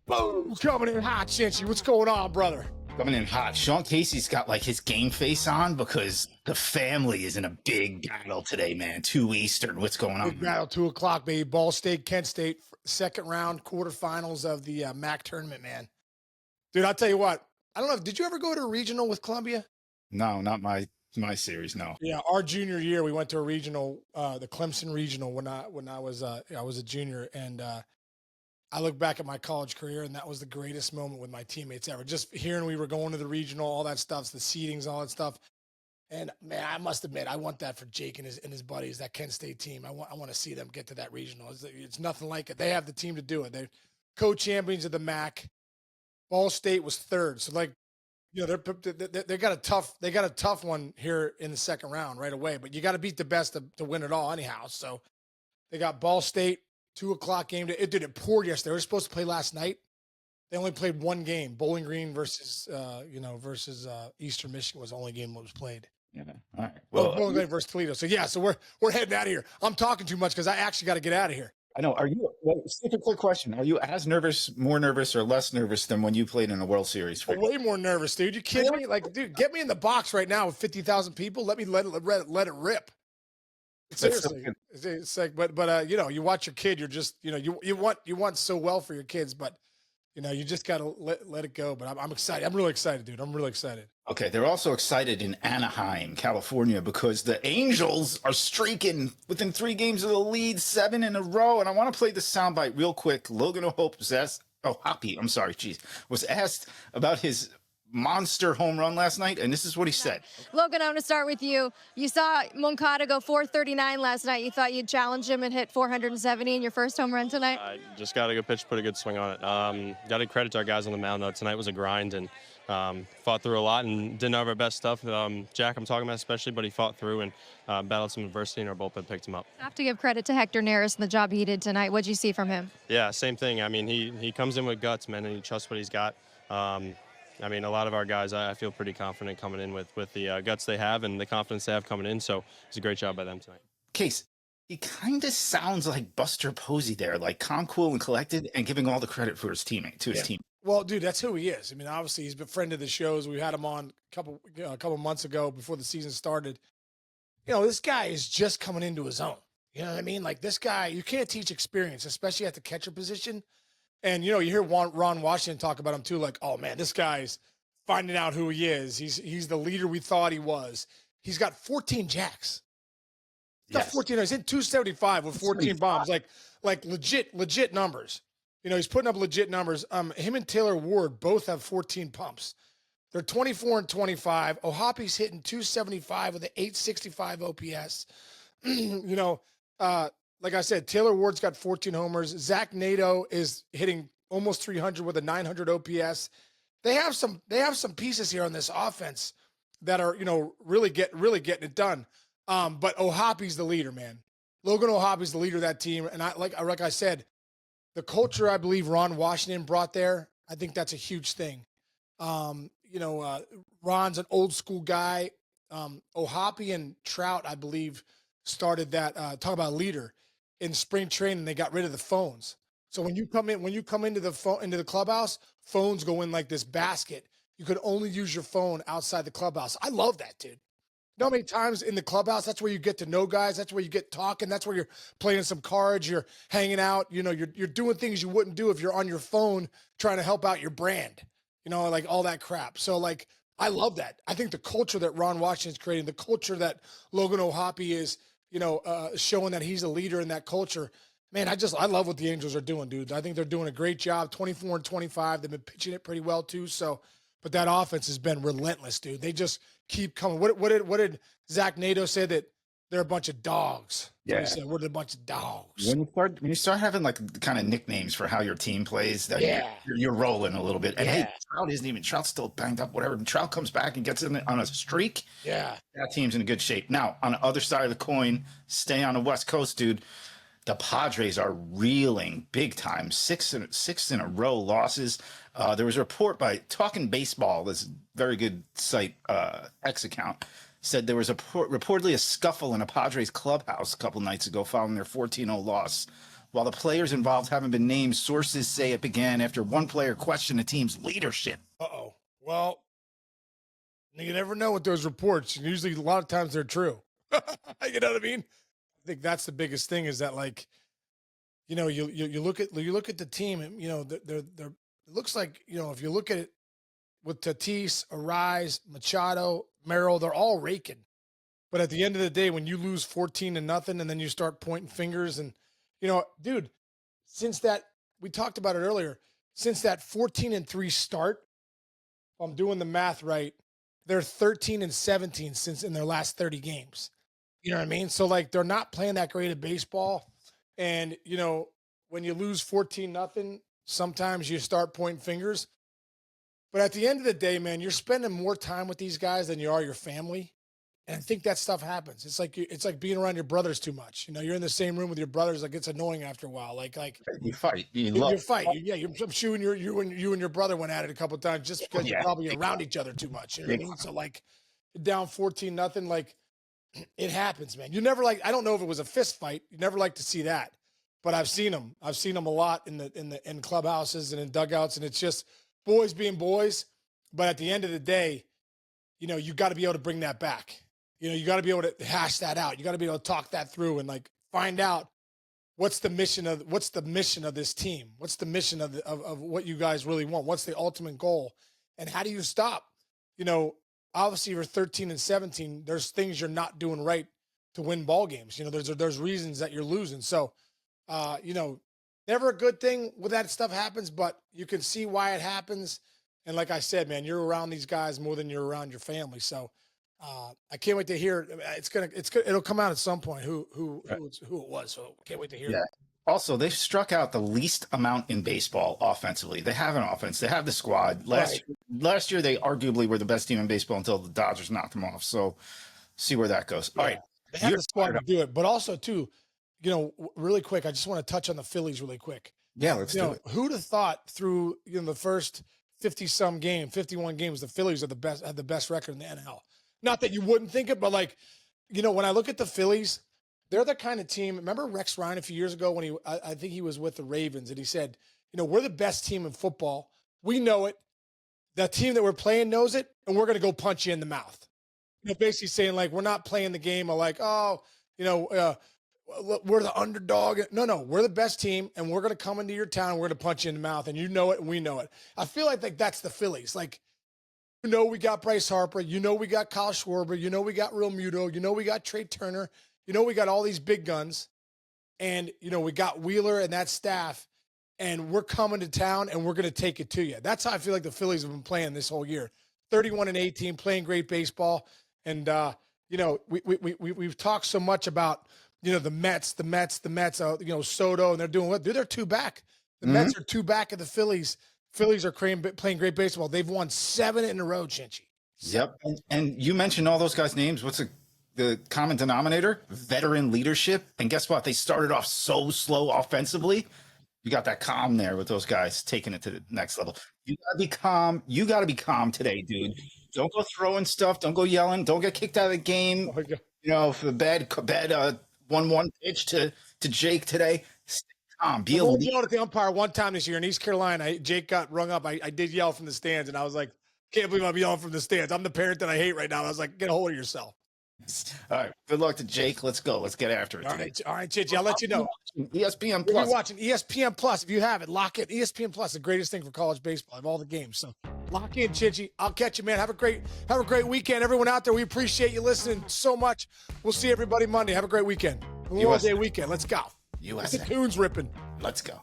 Boom! Coming in hot, Cincy. What's going on, brother? Coming in hot. Sean Casey's got like his game face on because the family is in a big battle today, man. 2 Eastern. What's going on? Big battle, 2 o'clock, baby. Ball State, Kent State, second round, quarterfinals of the MAC tournament, man. Dude, I'll tell you what. I don't know. Did you ever go to a regional with Columbia? No, not my series. No. Yeah, our junior year, we went to a regional, the Clemson regional when I was a junior, and I look back at my college career, and that was the greatest moment with my teammates ever. Just hearing we were going to the regional, all that stuff, the seedings, all that stuff. And man, I must admit, I want that for Jake and his buddies, that Kent State team. I want to see them get to that regional. It's nothing like it. They have the team to do it. They're co-champions of the MAC. Ball State was third, so like, you know, they got a tough one here in the second round right away. But you got to beat the best to win it all, anyhow. So they got Ball State. 2 o'clock game. It poured yesterday. They were supposed to play last night. They only played one game. Bowling Green versus Eastern Michigan was the only game that was played. Yeah. All right. Well, Bowling Green versus Toledo. So yeah, so we're heading out of here. I'm talking too much because I actually got to get out of here. I know. Are you? Stick a quick question. Are you as nervous, more nervous, or less nervous than when you played in a World Series? Way more nervous, dude. You kidding me? Like, dude, get me in the box right now with 50,000 people. Let me let it rip. Seriously, it's like, but you know, you watch your kid. You're just, you know, you want so well for your kids, but you know, you just gotta let it go. But I'm excited. I'm really excited, dude. I'm really excited. Okay, they're also excited in Anaheim, California, because the Angels are streaking within 3 games of the lead, 7 in a row. And I want to play the soundbite real quick. Logan O'Hoppe was asked about his monster home run last night, and this is what he said. Logan, I'm going to start with you. You saw Machado go 439 last night. You thought you'd challenge him and hit 470 in your first home run tonight? I just got a good pitch, put a good swing on it. Got to credit to our guys on the mound, though. Tonight was a grind, and fought through a lot and didn't have our best stuff. Jack, I'm talking about especially, but he fought through and battled some adversity, and our bullpen picked him up. I have to give credit to Hector Neris and the job he did tonight. What'd you see from him? Yeah, same thing. I mean, he comes in with guts, man, and he trusts what he's got. I mean, a lot of our guys, I feel pretty confident coming in with the guts they have and the confidence they have coming in. So it's a great job by them tonight. Case, he kind of sounds like Buster Posey there, like calm, cool, and collected, and giving all the credit for his teammate to his team. Well, dude, that's who he is. I mean, obviously, he's been a friend of the shows. We had him on a couple months ago before the season started. You know, this guy is just coming into his own. You know what I mean? Like, this guy, you can't teach experience, especially at the catcher position. And, you know, you hear Ron Washington talk about him, too, like, oh, man, this guy's finding out who he is. He's the leader we thought he was. He's got 14 jacks. He's got 14. He's in 275 with 14 bombs. Like legit numbers. You know, he's putting up legit numbers. Him and Taylor Ward both have 14 pumps. They're 24 and 25. O'Hoppe's hitting 275 with an 865 OPS. You know, like I said, Taylor Ward's got 14 homers. Zach Nato is hitting almost 300 with a 900 OPS. They have some pieces here on this offense that are, you know, really getting it done. But O'Hoppe's the leader, man. Logan O'Hoppe's the leader of that team. And like I said, the culture I believe Ron Washington brought there, I think that's a huge thing. You know, Ron's an old school guy. O'Hoppe and Trout, I believe, started that, talk about leader in spring training. They got rid of the phones. So when you come into the clubhouse, phones go in like this basket. You could only use your phone outside the clubhouse. I love that, dude. You know how many times in the clubhouse, that's where you get to know guys. That's where you get talking. That's where you're playing some cards. You're hanging out. You know, you're doing things you wouldn't do if you're on your phone trying to help out your brand, you know, like all that crap. So like, I love that. I think the culture that Ron Washington's creating, the culture that Logan O'Hoppe is, you know, showing that he's a leader in that culture. Man, I love what the Angels are doing, dude. I think they're doing a great job. 24 and 25. They've been pitching it pretty well too. So, but that offense has been relentless, dude. They just keep coming. What did Zach Nato say, that they're a bunch of dogs? Yeah, he said, we're a bunch of dogs. When you start having like kind of nicknames for how your team plays, that you're rolling a little bit. And hey, Trout's still banged up. Whatever. When Trout comes back and gets in on a streak, that team's in good shape. Now on the other side of the coin, stay on the West Coast, dude. The Padres are reeling big time. Six in a row losses. There was a report by Talking Baseball, this very good site, X account, said there was reportedly a scuffle in a Padres clubhouse a couple nights ago following their 14-0 loss While the players involved haven't been named, sources say it began after one player questioned the team's leadership. Uh-oh. Well, you never know with those reports. Usually, a lot of times they're true. You know what I mean? I think that's the biggest thing is that, like, you know, you look at the team, and you know, they're it looks like, you know, if you look at it with Tatis, Arise, Machado, Merrill, they're all raking. But at the end of the day, when you lose 14-0 and then you start pointing fingers, and you know, dude, since that, we talked about it earlier, since that 14-3 start, if I'm doing the math right, they're 13-17 since in their last 30 games. You know what I mean? So like, they're not playing that great of baseball. And you know, when you lose 14-0, sometimes you start pointing fingers. But at the end of the day, man, you're spending more time with these guys than you are your family. And I think that stuff happens. It's like being around your brothers too much. You know, you're in the same room with your brothers. Like, it's annoying after a while. Like you fight. You fight. I'm sure you and your brother went at it a couple of times just because you're probably around each other too much. You know what I mean? So like, down 14-0, like, it happens, man. You never I don't know if it was a fist fight. You never like to see that, but I've seen them. I've seen them a lot in clubhouses and in dugouts, and it's just boys being boys. But at the end of the day, you know, you got to be able to bring that back. You know, you got to be able to hash that out. You got to be able to talk that through and like find out what's the mission of this team? What's the mission of what you guys really want? What's the ultimate goal? And how do you stop? You know, obviously you're 13-17. There's things you're not doing right to win ball games. You know, there's reasons that you're losing. So, you know, never a good thing when that stuff happens, but you can see why it happens. And like I said, man, you're around these guys more than you're around your family. So I can't wait to hear. It'll come out at some point who it was. So can't wait to hear. Yeah. Also, they've struck out the least amount in baseball offensively. They have an offense. They have the squad. Last year, they arguably were the best team in baseball until the Dodgers knocked them off. So see where that goes. All right. They have the squad to do it. But also, too, you know, really quick, I just want to touch on the Phillies really quick. Yeah, let's do it. Who'd have thought through the first 51 games, the Phillies had the best record in the NL. Not that you wouldn't think it, but like, you know, when I look at the Phillies, they're the kind of team. Remember Rex Ryan a few years ago when I think he was with the Ravens, and he said, you know, we're the best team in football. We know it. The team that we're playing knows it, and we're going to go punch you in the mouth. You know, basically saying like, we're not playing the game of like, oh, you know, we're the underdog. No, we're the best team, and we're going to come into your town. We're going to punch you in the mouth, and you know it, and we know it. I feel like that's the Phillies. Like, you know, we got Bryce Harper. You know, we got Kyle Schwarber. You know, we got Real Muto. You know, we got Trey Turner. You know, we got all these big guns. And, you know, we got Wheeler and that staff. And we're coming to town, and we're going to take it to you. That's how I feel like the Phillies have been playing this whole year. 31-18, playing great baseball. And, you know, we've talked so much about, you know, the Mets, you know, Soto, and they're doing what? They're two back. The Mets are two back of the Phillies. Phillies are playing great baseball. They've won 7 in a row, Chinchy. Yep. And you mentioned all those guys' names. What's the common denominator? Veteran leadership. And guess what? They started off so slow offensively. You got that calm there with those guys taking it to the next level. You got to be calm. You got to be calm today, dude. Don't go throwing stuff. Don't go yelling. Don't get kicked out of the game. Oh, you know, for the bad 1-1 pitch to Jake today. Stay calm. Be I yelled at the umpire one time this year in East Carolina. Jake got rung up. I did yell from the stands, and I was like, can't believe I'm yelling from the stands. I'm the parent that I hate right now. I was like, get a hold of yourself. All right. Good luck to Jake. Let's go. Let's get after it today. All right, Chichi. I'll let you know. ESPN Plus. You're watching ESPN Plus. If you have it, lock it. ESPN Plus, the greatest thing for college baseball. I have all the games. So lock in, Chichi. I'll catch you, man. Have a great weekend. Everyone out there, we appreciate you listening so much. We'll see everybody Monday. Have a great weekend. Memorial Day weekend. Let's go. USA. The Coons ripping. Let's go.